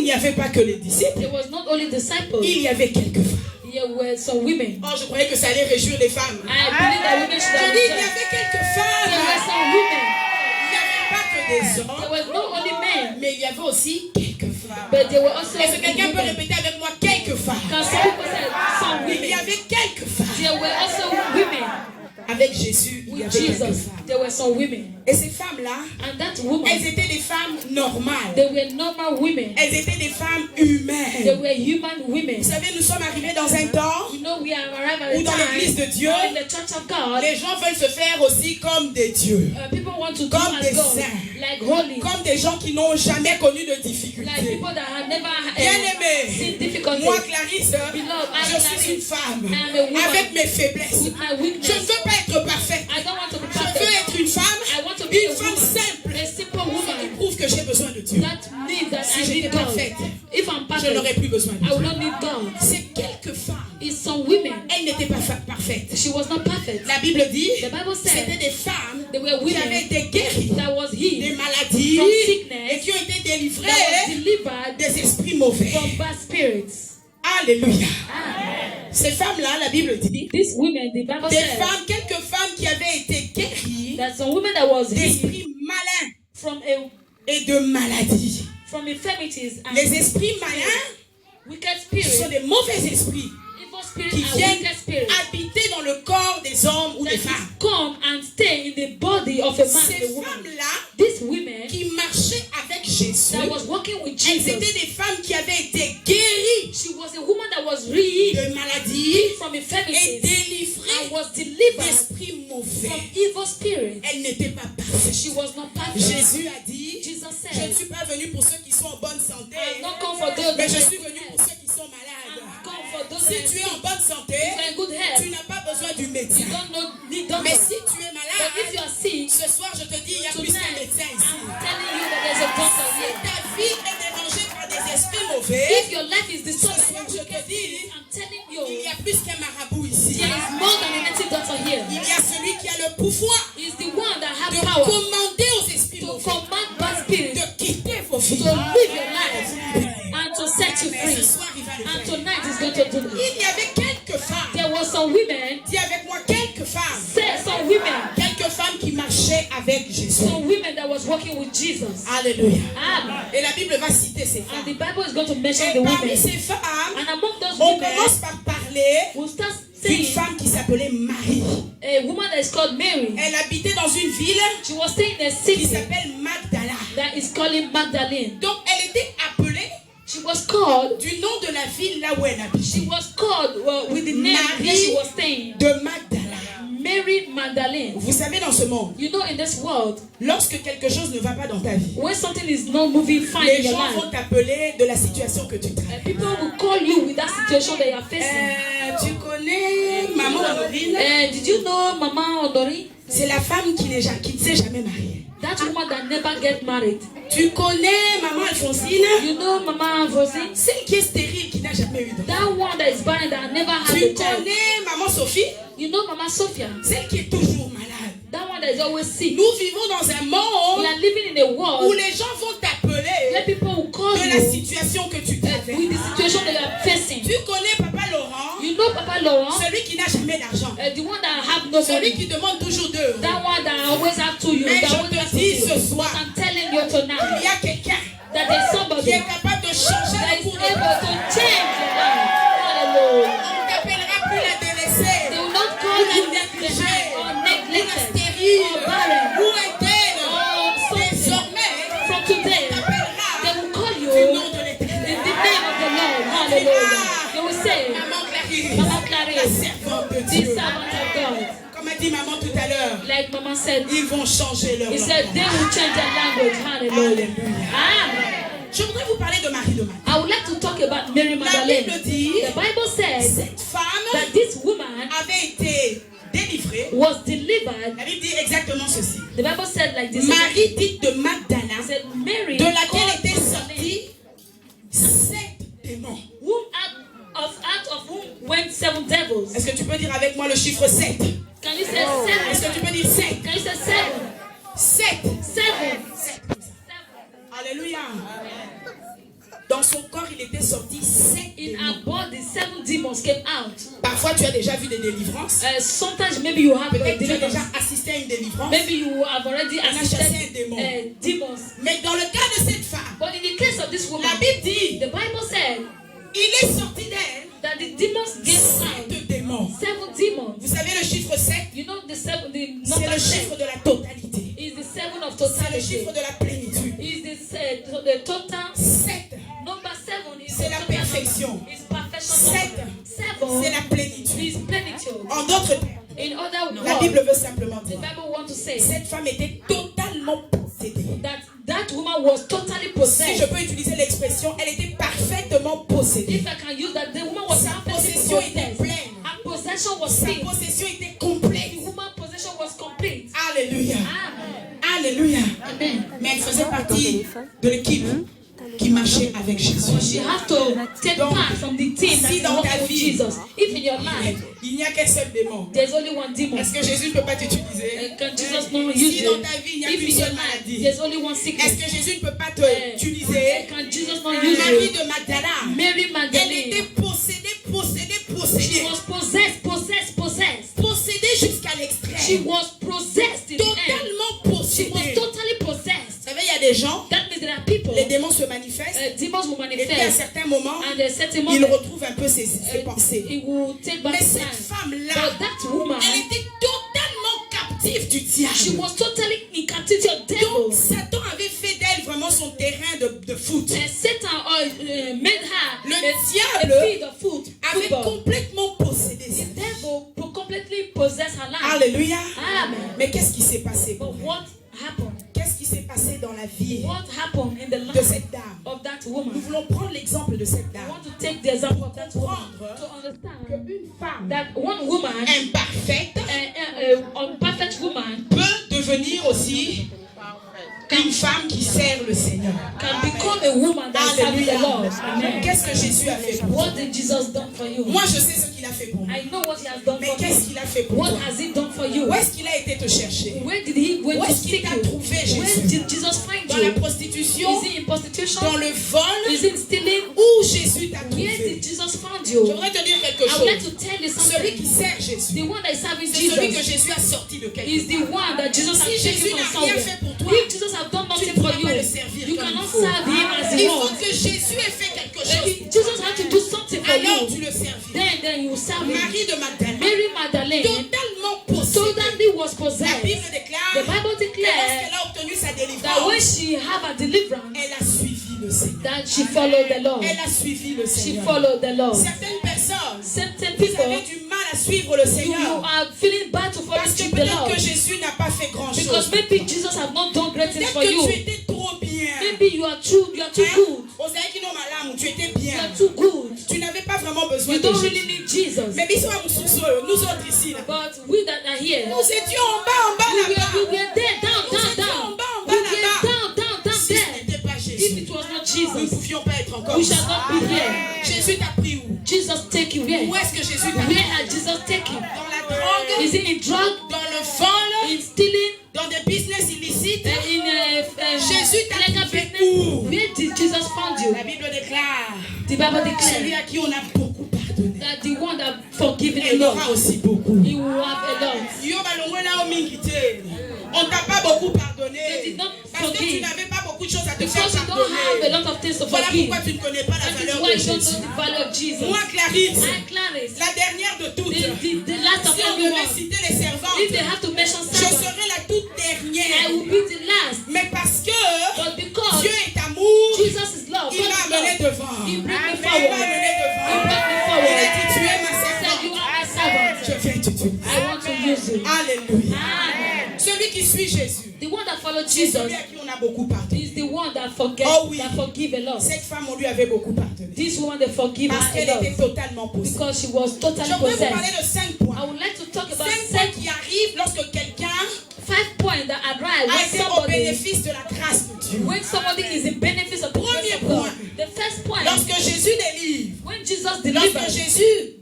n'y avait pas que les disciples. There was not only disciples. Il y avait quelques femmes. There were some women. Oh, je croyais que ça allait réjouir les femmes. I believe that women should Je have dis, il y rejoiced. avait quelques There femmes. were some women. Il n'y avait pas que des There hommes, was not only men, mais il y avait aussi quelques femmes. but there were also Est-ce que quelqu'un peut women. répéter avec moi quelques femmes? Can some people say some Il y women? avait quelques femmes. There were also women. Avec Jésus, il y With avait quelques Jesus, femmes. there were some women. Et ces femmes-là, And that woman, elles étaient des femmes normales. they were normal women. Elles étaient des femmes They humaines. were human women. Vous savez, nous sommes arrivés dans un temps You know, we are arrived at où a dans time l'église de Dieu, in the church of God. les gens veulent se faire aussi comme des dieux. People want to do Comme as des God, saints. like holy, Comme des gens qui n'ont jamais connu de like difficultés. people that have never Bien-aimés, seen difficulties. moi, Clarisse, Beloved, I je am suis une Clarisse. femme I am a woman avec mes faiblesses. with my Je weakness. ne veux pas être parfaite. I don't want to be Je veux perfect. être une femme, I want to be une a femme woman, simple, a simple qui woman prouve que j'ai besoin de Dieu. that needs that Si I j'étais need God. parfaite, If I'm je n'aurais perfect, plus besoin de I will Dieu. not need God. C'est quelques femmes. It's some women. Elles n'étaient pas parfaites. She was not perfect. La Bible dit, The Bible c'était said des femmes they were qui avaient women été guéries that was des healed maladies from sickness, et qui ont été délivrées that was delivered des esprits mauvais. from bad spirits. Alléluia. Ah. Ces femmes-là, la Bible dit, These women, the Bible des says femmes, quelques femmes qui avaient été guéries that some women that was healed d'esprits malins from et de maladies. infirmities and Les esprits malins, wicked ce sont spirits, des mauvais esprits evil spirits qui and viennent wicked spirits habiter dans le corps des hommes ou that des is femmes. come and stay in the body of a man Ces and a woman. femmes-là These women qui marchaient avec Jésus, that was walking with elles Jesus, étaient des femmes qui avaient été guéries she was a woman that was healed de maladies from et infirmities and délivrées was delivered d'esprits from mauvais. evil spirits. Elle n'était pas parfaite. She was not perfect. Jésus a dit, Jesus je ne said, suis pas venu pour ceux qui sont en bonne santé, I'm not come for those mais that je are suis good venu pour health. ceux qui sont malades. I'm come for those Si that tu es en bonne santé, are in good tu health. n'as pas besoin du You médecin. need doctor. Mais si tu es But if you malade, are sick, ce soir je te dis, il y a plus qu'un tonight, médecin ici. I'm telling you that there's a doctor Si here. ta vie est dérangée par des esprits mauvais, If your life is ce disturbed by soir je wicked te dis, spirits, I'm telling il you, y a plus qu'un marabout ici. there is more than a native doctor here. Il y a celui qui a le pouvoir He's the one that has de power commander aux esprits to mauvais command bad spirits de quitter vos to vies. live your life and to set you Mais ce free. soir, il va le And faire. tonight is going to do that. Il y avait quelques femmes. There were some women, Dis avec moi, quelques femmes. some women, Quelques femmes qui marchaient avec Jésus. some women that was working with Jesus. Alléluia. Amen. Et la Bible va citer ces And femmes. the Bible is going to mention Et the parmi women. ces femmes, And among those on women, commence par parler we'll start d'une saying femme qui s'appelait Marie. a woman that is called Mary. Elle habitait dans une ville She was staying in a qui city s'appelle Magdala. that is called Magdalene. Donc elle était appelée She was called, du nom de la ville là où elle she habitait. was called with the name where she was staying. De Magdala. Mary Magdalene. Vous savez, dans ce monde, You know, in this world, lorsque quelque chose ne va pas dans ta vie, when something is not moving fine les in your gens life, vont t'appeler de la situation que tu traverses. people will call you with that situation that you are facing. Tu connais Maman Honorine? Did you know Mama Odori? C'est la femme qui ne s'est jamais mariée. That woman that never get married. Tu connais Maman Alphonsine? You know Mama Rosie? Celle qui est stérile, qui n'a jamais eu d'enfant. That one that is barren that never had Tu a child. connais Maman Sophie? You know Mama Sophia? Celle qui est toujours malade. That one that is always sick. Nous vivons dans un We monde are living in a où world les gens vont where t'appeler people will call de la you situation que tu with the traverses. situation that you are facing. Tu connais Papa Laurent? You know Papa Laurent? Celui qui n'a jamais d'argent. The one that have no Celui money. qui demande toujours d'eux. That one that always have to you. Mais That je always te has to dis you. ce soir, But I'm telling you il tonight y a quelqu'un that there's qui somebody est capable de changer that le is cours de able ta to vie. change your life. Hallelujah. On ne t'appellera plus la délaissée. They will not call you behind or Ou la neglected stérile. or barren. Où est-elle? Or something. Désormais, From today, on t'appellera they will call you du nom in de the l'Éternel. name of the Lord. Hallelujah. They will say, Maman Clarisse, Mama la Clarice, servante de the Dieu. servant of God. Comme a dit maman tout à l'heure, Like Mama said, ils vont changer leur he said they langage. will change their language. Hallelujah. Alléluia. Amen. Je voudrais vous parler de Marie de Magdala. I would like to talk about Mary La Magdalene. Bible dit, The Bible says cette femme that this woman avait été délivrée. was delivered. La Bible dit exactement ceci. The Bible said like this. Marie dite de It Magdala, said Mary, de laquelle called étaient Magdalene, sortis 7 démons. whom out of whom went 7 devils. Est-ce que tu peux dire avec moi le chiffre 7? Can you say Est-ce 7? que tu peux dire 7? Can you say 7? 7. 7. Alléluia. Dans son corps, il était sorti 7 In démons. her body, 7 demons came out. Parfois, tu as déjà vu des délivrances. Sometimes maybe you have Peut-être que tu as deliverance. déjà assisté à une délivrance. Maybe you have already On a chassé un assisted démon. demons. Mais dans le cas de cette femme, But in the case of this woman, la Bible dit, the Bible said il est sorti d'elle that the demons gave out 7 démons. 7 demons. Vous savez le chiffre 7? You know the seven, the C'est number le chiffre 7 de la totalité. is the 7 of C'est le totality. chiffre de la plénitude. Is the total 7, number 7 is c'est the la total perfection. number. Is perfection. Sept. Number. c'est 7 la plénitude. is plenitude. En d'autres termes, In other la words, Bible veut simplement the dire, Bible want to say cette femme était totalement possédée. that woman was totally Si possessed. je peux utiliser l'expression, elle était parfaitement possédée. If I can use that, the woman was Sa perfectly possession était possessed. pleine. Her possession was Sa filled. possession était complète. The woman's possession was complete. Alléluia. Amen. Alléluia. Amen. Mais elle faisait partie de l'équipe qui marchait avec She Jésus. has to take Donc, part from the team that si is dans ta working with vie, Jesus. If in your life Il n'y a qu'un seul démon. there's only one demon, Est-ce que Jésus ne peut pas t'utiliser? can Jesus not use Si you? dans ta vie, il n'y a If qu'une in your seule life maladie, there's only one est-ce sickness, que Jésus ne peut pas t'utiliser? can Jesus not use Marie you? de Magdala, Mary elle Magdalene, était possédée, she was possessed. possédée jusqu'à She l'extrême, was possessed in the end. totalement She was possédée. totally possessed. Vous savez, il y a des gens, That means there are people, les démons se manifestent, demons will et puis à manifest, certains moments, and at a certain ils moment, retrouvent un peu ses pensées. it will take back Mais time. cette femme-là, But that woman, elle était totalement captive du diable. she was totally in captivity of devil. Donc Satan avait fait d'elle vraiment son terrain de foot. Satan made her Le a diable field of avait football. complètement possédé The sa vie. devil completely possessed her life. Alléluia. Amen. Mais qu'est-ce qui s'est passé But pour elle? what happened? Qu'est-ce qui s'est passé dans la vie What happened in the de life cette dame? of that Nous woman? voulons prendre l'exemple de cette I dame. want to take the example of that woman Comprendre to understand qu'une femme that one woman, imparfaite unperfect woman, peut devenir aussi une femme qui sert le Seigneur. can become a woman that serves the Alléluia. Lord. Amen. Qu'est-ce que Jésus a fait pour toi? What did Jesus done for you? Moi, je sais ce qu'il a fait pour moi. I know what he has done Mais for qu'est-ce me. qu'il a fait pour What toi? has he done for you? Où est-ce qu'il a été te chercher? Where did he go Où to est-ce qu'il seek t'a you? trouvé, Where Jésus? did Jesus find Dans la you? prostitution, Is he in prostitution? dans le vol, Is he in stealing? où Jésus t'a Where trouvé? did Jesus find Je you? voudrais te dire quelque I would like chose. to tell you Celui qui something. sert Jésus, The one that is serving c'est celui que Jesus Jésus a sorti de quelque is the one that Jesus has Si Jésus taken n'a from rien somewhere. fait pour toi, If Jesus has done tu nothing ne for pourras you, pas le servir you comme cannot il faut. serve him as Il he faut wants. que Jésus ait fait quelque If chose. Jesus had to do something for Alors you, tu le serviras. then you serve him. Marie de Magdala, Mary Magdalene totalement possédée. totally was La possessed. Bible The déclare Bible que declares lorsqu'elle a obtenu sa that when délivrance, she have a deliverance, elle a suivi le Seigneur. that she followed the Lord. Elle a suivi le She Seigneur. followed the Lord. Certaines personnes, Certain vous people, avez du mal à suivre le you Seigneur are feeling bad to follow parce que the peut-être Lord que Jésus n'a pas fait grand because chose. maybe Jesus have not done great things Peut-être for que tu you. étais trop bien. Maybe you are too good. Osaïkino Malam, tu étais You bien. are too good. Tu n'avais pas vraiment besoin You de don't Jésus. really need Jesus. Mais bisous à nous autres ici, là. But we that are here, Nous étions en bas we là-bas. were there, down, Nous down, étions down. en bas We were là-bas. down Si ce there. n'était pas If Jésus, it was not nous ne Jesus, pouvions pas être encore we ici. shall not be here. Jésus t'a pris où? Jesus take you where? Où est-ce que Jésus t'a pris? Where has Jesus taken? Dans la drogue, Is it in drug, dans le vol, in stealing, dans des business illicites. in Jésus t'a illegal trouvé business? où? Where did Jesus find you? La Bible déclare, The Bible celui declares à qui on a beaucoup pardonné, that the one that forgiven a il aura lot, aussi beaucoup. he will have a lot. Yo, balongwe na omingite. On t'a pas beaucoup They pardonné did not parce que tu forgive n'avais pas beaucoup de choses à te faire because you don't have a pardonner. lot of things to Voilà forgive. pourquoi tu ne connais pas la That is valeur why de you don't know Jésus. the value of Jesus. Moi, Clarisse, I, Clarice, la dernière de toutes, the last of si on devait everyone, citer les if they servantes, have to mention je someone, serai la toute I dernière. will be the last. Mais parce que But because Dieu est amour, Jesus is love, il God m'a is amené love, devant. He brought me Il m'a forward. amené He devant. brought me Il forward. a dit, tu es ma He said, servante. you are my servant. Je viens t'utiliser. I want to use you. Alléluia. Amen. Celui qui suit Jésus, The one that followed c'est Jesus celui à qui on a beaucoup pardonné. is the one that forget, Oh oui. that forgive a lot. Cette femme, on lui avait beaucoup pardonné. This woman they forgive Parce her qu'elle a lot était totalement possédée. because she was Je totally voudrais vous parler possessed. de 5 I points. would like to talk about 5 points qui arrivent lorsque quelqu'un 5 points that arrive a when été au somebody bénéfice de la grâce de Dieu. when somebody is in benefits of the grace Premier of God. point. The first point, Lorsque Jésus délivre, when Jesus lorsque delivered, Jésus